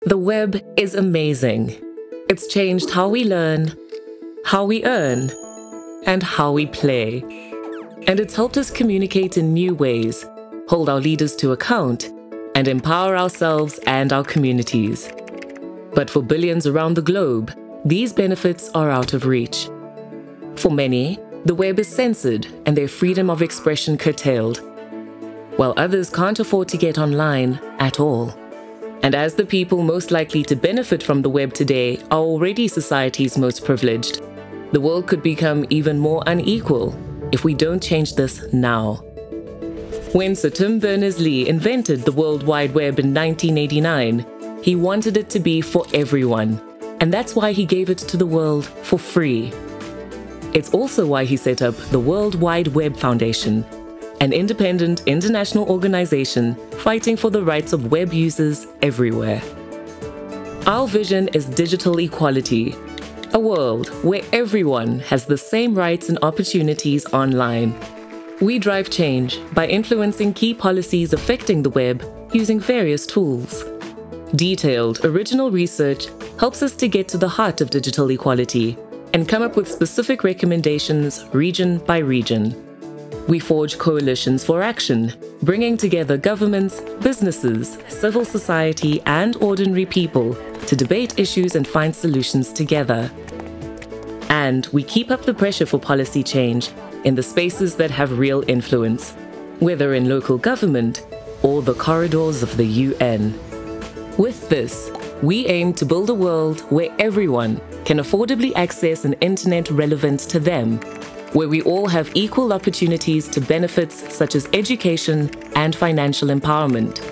The web is amazing. It's changed how we learn, how we earn, and how we play. And it's helped us communicate in new ways, hold our leaders to account, and empower ourselves and our communities. But for billions around the globe, these benefits are out of reach. For many, the web is censored and their freedom of expression curtailed, while others can't afford to get online at all. And as the people most likely to benefit from the web today are already society's most privileged, the world could become even more unequal if we don't change this now. When Sir Tim Berners-Lee invented the World Wide Web in 1989, he wanted it to be for everyone, and that's why he gave it to the world for free. It's also why he set up the World Wide Web Foundation, an independent international organization fighting for the rights of web users everywhere. Our vision is digital equality, a world where everyone has the same rights and opportunities online. We drive change by influencing key policies affecting the web using various tools. Detailed, original research helps us to get to the heart of digital equality and come up with specific recommendations region by region. We forge coalitions for action, bringing together governments, businesses, civil society, and ordinary people to debate issues and find solutions together. And we keep up the pressure for policy change in the spaces that have real influence, whether in local government or the corridors of the UN. With this, we aim to build a world where everyone can affordably access an internet relevant to them, where we all have equal opportunities to benefits such as education and financial empowerment,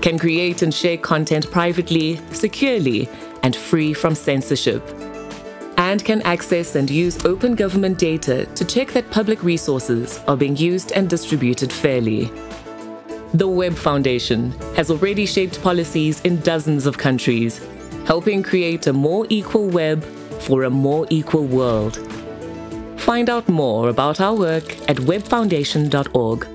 can create and share content privately, securely, and free from censorship, and can access and use open government data to check that public resources are being used and distributed fairly. The Web Foundation has already shaped policies in dozens of countries, helping create a more equal web for a more equal world. Find out more about our work at webfoundation.org.